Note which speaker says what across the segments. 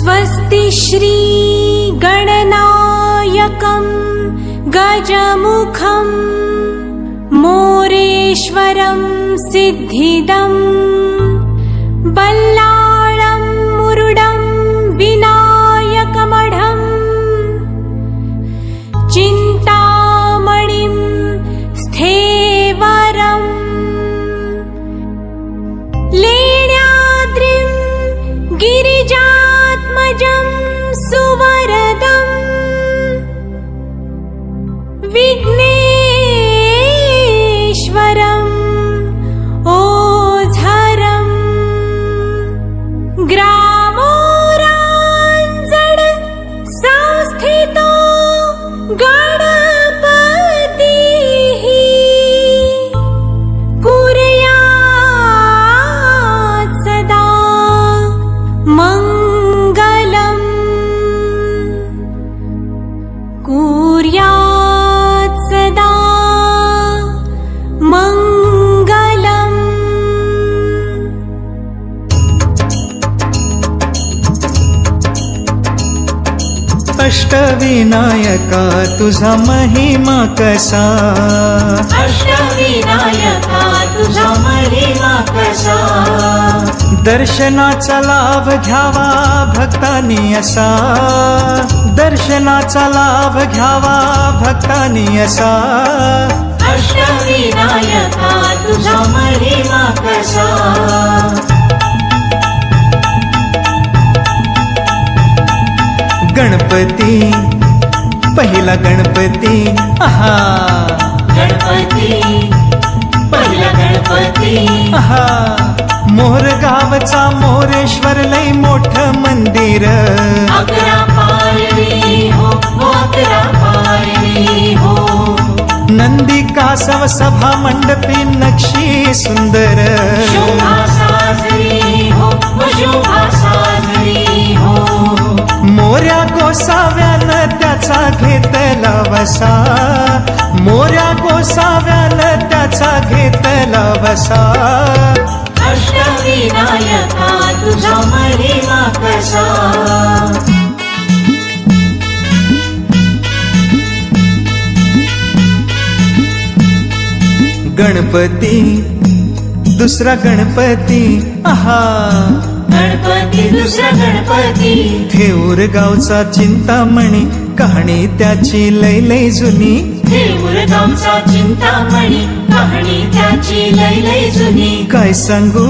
Speaker 1: स्वस्ति श्री गणनायकं गजमुखं मोरेश्वरं सिद्धिदं बल्लाळं मुरुडं विनायकमढं चिन्तामणिं स्थेवरं लेण्याद्रिं गिरिजात्मजं सुवरदं विघ्नेश्वरं ओझरं ग्रामोराञ्जन संस्थितो गणपतिः कुर्यात् सदा मङ्गलम् कुर्यात् सदा मङ्गलम्।
Speaker 2: अष्टविनायका तुझा महिमा कसा,
Speaker 1: अष्टविनायका तुझा महिमा कसा,
Speaker 2: दर्शनाचा लाभ घ्यावा भक्तांनी असा, दर्शनाचा लाभ घ्यावा भक्तांनी असा,
Speaker 1: अष्टविनायका तुझा महिमा कसा।
Speaker 2: गणपती पहिला गणपती आहा,
Speaker 1: गणपती पहिला गणपती
Speaker 2: आहा, मोर गावचा मोरेश्वर लय मोठं मंदिर,
Speaker 1: 11 पायरी हो, 11 पायरी हो,
Speaker 2: नंदी कासव सभा मंडपी नक्षी सुंदर,
Speaker 1: शोभा साजरी हो, शोभा साजरी हो,
Speaker 2: मोऱ्या गोसाव्यानं त्याचा घेतला वसा, मोऱ्या गोसाव्यानं त्याचा घेतला वसा,
Speaker 1: अष्टविनायका तुझा महिमा कसा।
Speaker 2: गणपती दुसरा गणपती आहा,
Speaker 1: गणपती दुसरा गणपती
Speaker 2: थेऊर गावचा चिंतामणी, कहाणी त्याची लय लय जुनी,
Speaker 1: थेऊर गावचा चिंतामणी, कहाणी त्याची लय लय जुनी,
Speaker 2: काय सांगू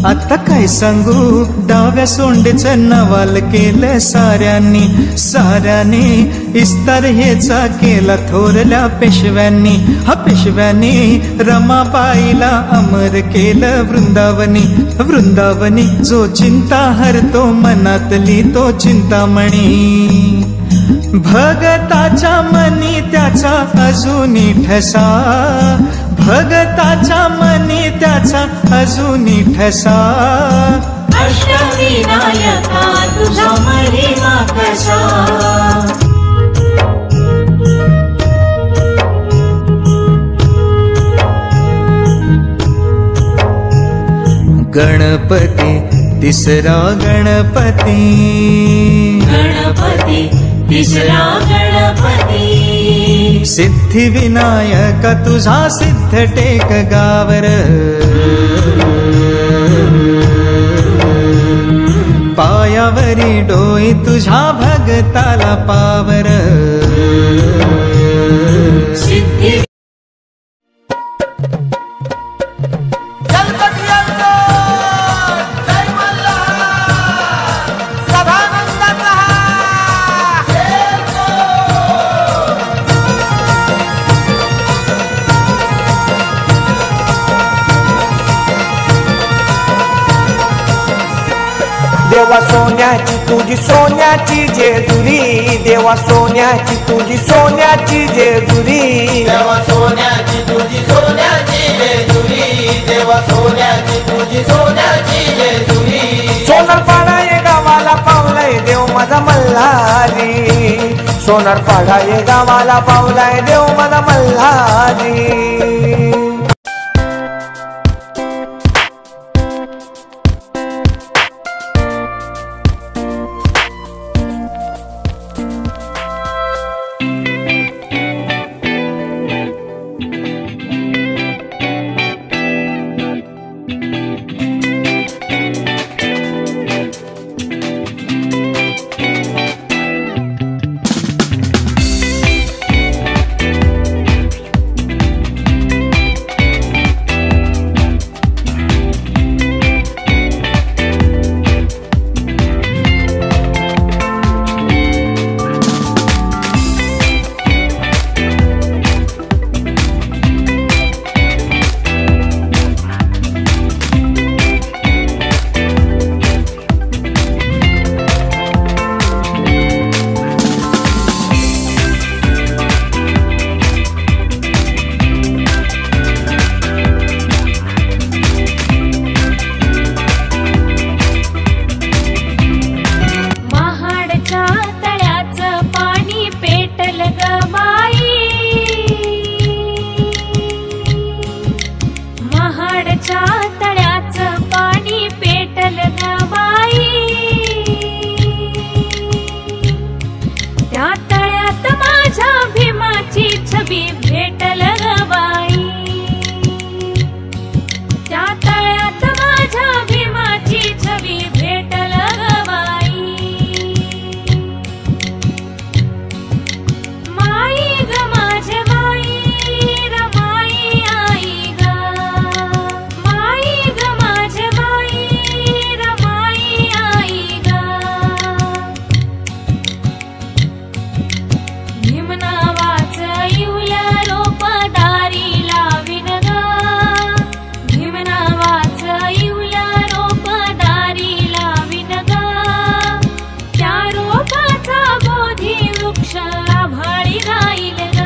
Speaker 2: आता काय सांगू, डाव्या सोंडेचं नवाल केलं साऱ्यांनी, साऱ्याने इस्तार हेचा केला थोरल्या पेशव्यांनी, हा पेशव्यांनी रमाबाईला अमर केलं वृंदावनी, वृंदावनी जो चिंता हरतो मनातली तो चिंतामणी, भगताच्या मनी त्याचा अजूनी ठसा, भगताच्या मनी त्याचा अजूनी ठसा,
Speaker 1: अष्टविनायका तुझा महिमा कसा।
Speaker 2: गणपती तिसरा गणपती,
Speaker 1: गणपती तिसरा गणपती
Speaker 2: सिद्धिविनायक तुझा सिद्ध टेक गावर, पायावरी डोई तुझा भगताला पावर,
Speaker 1: सिद्धी
Speaker 3: देवा सोन्याची तुझी सोन्याची जेजुरी, देवा सोन्याची तुझी सोन्याची जेजुरी,
Speaker 4: देवा सोन्याची तुझी सोन्याची जेजुरी, देवा सोन्याची तुझी सोन्याची जेजुरी,
Speaker 3: सोनारपाडा ये गावाला पावलाय देव माझा मल्हारी, सोनारपाडा ये गावाला पावलाय देव माझा मल्हारी।
Speaker 5: छवी भेटल ग बाई, त्या तळ्यात माझ्या भीमाची छवी भेटल ग बाई. माई ग माझे माई रमाई आई ग, माई ग माझे माई रमाई आई ग. भीमनावाच इवल्या रोपदारी लावीन ग, भीमनावाच इवल्या रोपदारी लावीन ग. त्या रोपाचा बोधी वृक्ष आभाळी जाईल ग,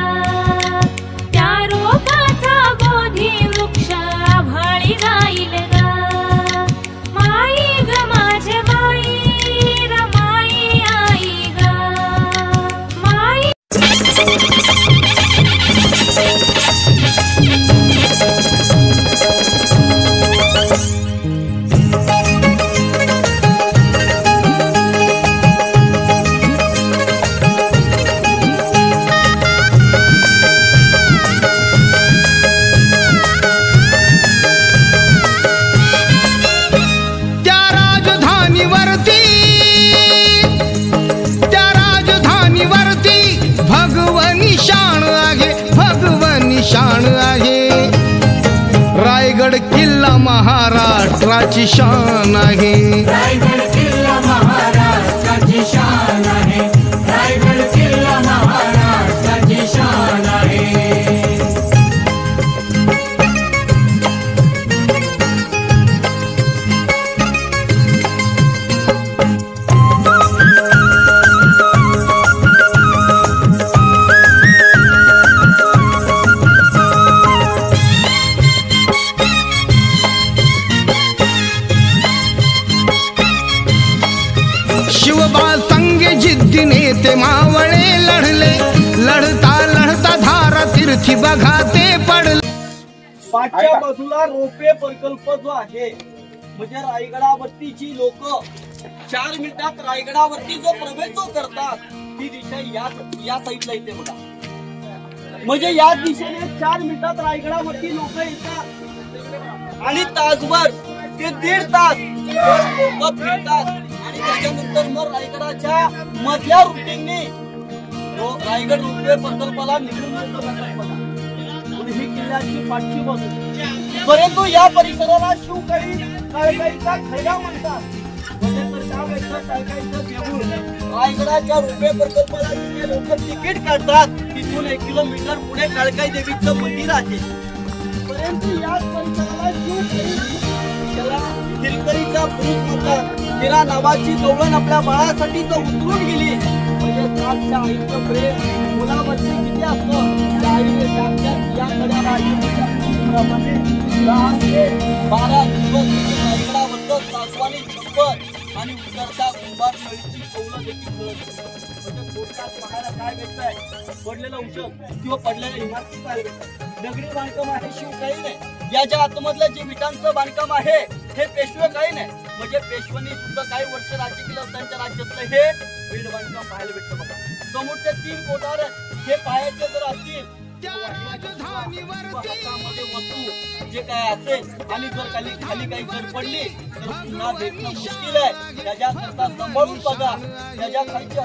Speaker 5: त्या रोपाचा बोधी वृक्ष आभाळी जाईल ग. माई ग माझे माई रमाई आई ग, माई.
Speaker 6: त्या राजधानीवरती भगवनी शान आहे, भगवनी शान आहे. रायगड किल्ला महाराष्ट्राची शान आहे.
Speaker 1: रायगड किल्ला महाराष्ट्राची शान आहे, रायगड किल्ला महाराष्ट्राची शान आहे.
Speaker 6: शिवबा संगे जिद्दीने ते मावळे लढले, लढता लढता धारा तीर्थी बघा ते पडले.
Speaker 7: पाठच्या बाजूला रोपे प्रकल्प जो आहे, म्हणजे रायगडावरतीची लोक 4 मिनिटात रायगडावरती जो प्रवेश जो करतात ती दिशा या साईडला येते बघा. म्हणजे या दिशेने 4 मिनिटात रायगडावरती लोक येतात आणि तासभर ते 1.5 तास लोक फिरतात आणि त्याच्यानंतर मग रायगडाच्या मधल्या रुटीनने रायगड रोपवे प्रकल्पाला निघून जातात. ही किल्ल्याची पाठची बाजू, परंतु या परिसराला शिवकाळी काळकाईचा खैरा म्हणतात. म्हणजे तर त्यावेळेस काळकाईचं देऊळ रायगडाच्या रोपवे प्रकल्पाला जिथे लोक तिकीट काढतात तिथून 1 किलोमीटर पुढे काळकाई देवीचं मंदिर आहे. परंतु याच परिसराला शिवकाळी त्याला हिरकरीचा पुरुष म्हणतात. हिरा नावाची गवळण आपल्या बाळासाठी तर उतरून गेली. म्हणजे सातच्या आईचं प्रेम मुलावरती किती असतं, त्या आईने या कड्याला 12 दिवस रायगडावरचं सासवानी छप्पर आणि उतरता कुंभार नळीची कौलं देखील मिळत. म्हणजे थोडक्यात पाहायला काय भेटतंय, पडलेलं औषध किंवा पडलेल्या इमारती काय भेटतात. दगडी बांधकाम आहे शिवकाळी नाही. याच्या आतमधलं जे विटांचं बांधकाम आहे हे पेशवे काही नाही. म्हणजे पेशवांनी सुद्धा काही वर्ष राज्य केलं, त्यांच्या राज्यातलं हे वीट बांधकाम पाहायला भेटतं बघा. समोरचे 3 कोठार हे पायाचे जर असतील वस्तू जे काय असेल आणि जर खाली काही जर पडली तर पुन्हा भेटणं मुश्किल आहे. त्याच्याकरता सांभाळून बघा. त्याच्या खालची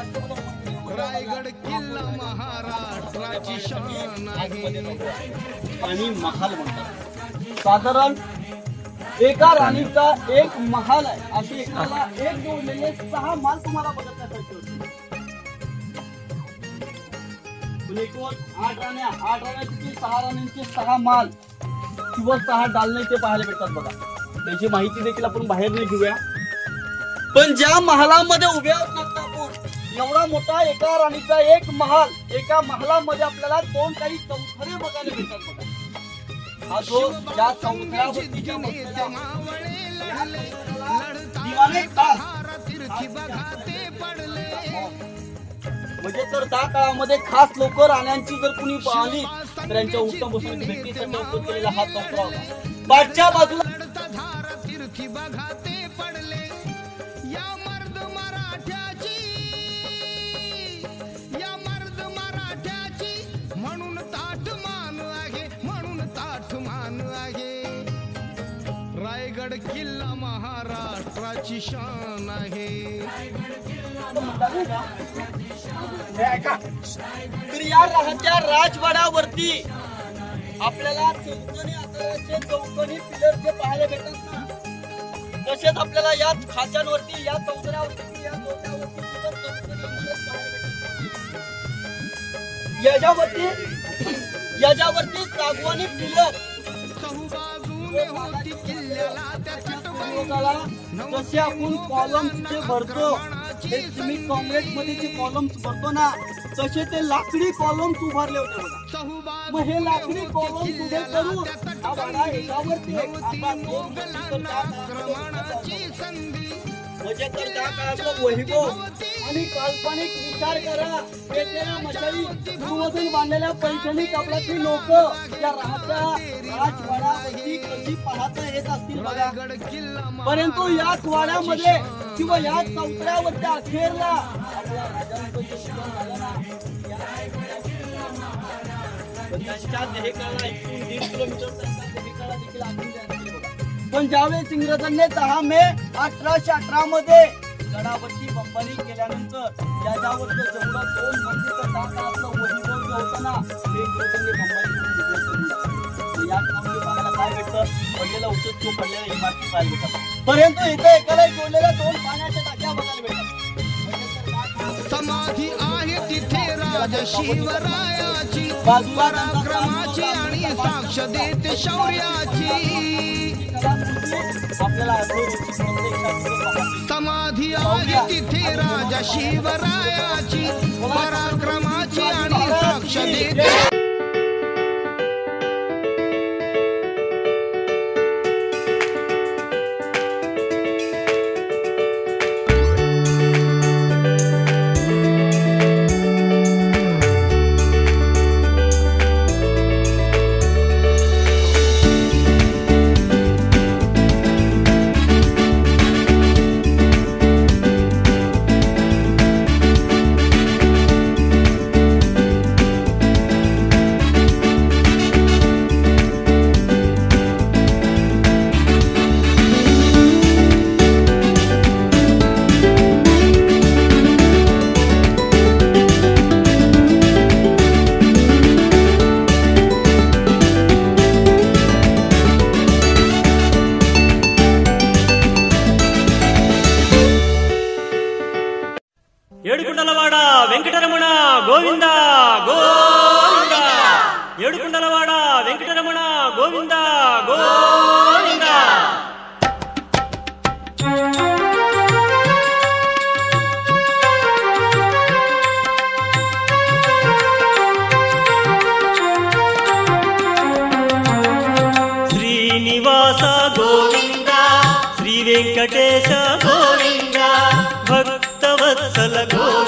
Speaker 6: रायगड किल्ला महाराष्ट्राची शान आहे.
Speaker 7: आणि महाल म्हणतात. साधारण एका राणीचा एक महाल आहे. असे एकाला एक जोडलेले 6 महाल तुम्हाला बघण्यासाठी होते. एकूण 8 राण्या, 8 राण्याची 6 राण्यांचे 6 महाल किंवा 6 दालने ते पाहायला भेटतात बघा. त्याची माहिती देखील आपण बाहेर नाही घेऊया. पण ज्या महालामध्ये उभ्या आहोत आपण, एवढा मोठा एका राणीचा एक महाल, एका महालामध्ये आपल्याला 2 काही चौथरे बघायला भेटतात बघा. हा जो ज्या चौथऱ्यावरतीच्या म्हणजे तर त्या काळामध्ये खास लोक राण्यांची जर कुणी पाहिली तर यांच्या उत्तम बसून भेटीसाठी उपयोग केलेला हा चौथरा होता. पाठच्या बाजूला
Speaker 6: म्हणून रायगड किल्ला महाराष्ट्राची शान आहे.
Speaker 7: तर या राहत्या राजवाड्यावरती आपल्याला चौकोनी आकाराचे चौकोनी पिलर जे पाहायला भेटतात ना, तसेच आपल्याला याच खाचांवरती, या चौकऱ्यावरती, या चौकऱ्यावरती सुद्धा चौकोनी इमारत पाहायला भेटतात. याच्यावरती सागवानी पिलर
Speaker 6: होती किल्ल्याला त्या
Speaker 7: जसे आपण कॉलम्स जे भरतो, हे सिमेंट कॉन्क्रीट मध्ये जे कॉलम्स भरतो ना, तसे ते लाकडी कॉलम्स उभारले होते बघा. मग हे लाकडी कॉलम्स उभे करून हा वाडा एकावरती एक असा दोन म्हणजे त्या काळातलं वैभव आणि काल्पनिक विचार करा. पेटलेल्या मशाली पूर्वजून बांधलेल्या पैठणी कापडाची लोक त्या राहत्या राजवाड्यावरती कशी पाहता येत असतील बघा. परंतु याच वाड्यामध्ये किंवा या चौकड्यावरती अखेरला आपल्या राजांचं जे जीवन झालं ना, त्यांच्या देहेकाला 1.5 किलोमीटर त्यांच्या देहेकाला देखील आखून द्यायचे बघा. पण ज्यावेळेस इंग्रजांनी 10 मे 1818 मध्ये गडावरती बंबारी केल्यानंतर त्याच्यावरचं जेवढं 2 मंदिरचं टाकातलं वैभव जे होतं ना, ते इंग्रजांनी बंबारी करून या ठिकाणी बघायला काय भेटतं, पडलेला औषध तो पडलेल्या इमारती पाहायला भेटतात. परंतु इथे एकाला जोडलेल्या 2 पाण्याच्या टाक्या बघायला भेटतात.
Speaker 6: समाधी आहे तिथे राजा शिवरायाची, पराक्रमाची आणि साक्ष देते शौर्याची.
Speaker 7: आपल्याला
Speaker 6: समाधी आहे तिथे राजा शिवरायाची, पराक्रमाची आणि साक्ष देते.
Speaker 8: ఏడుకుండలవాడ వెంకటరమణ గోవింద గోవింద. ఏడుకుండలవాడ వెంకటరమణ గోవింద గోవింద. శ్రీనివాస గోవింద, శ్రీ వెంకటేశ గోవింద, భక్తవత్సల గోవింద.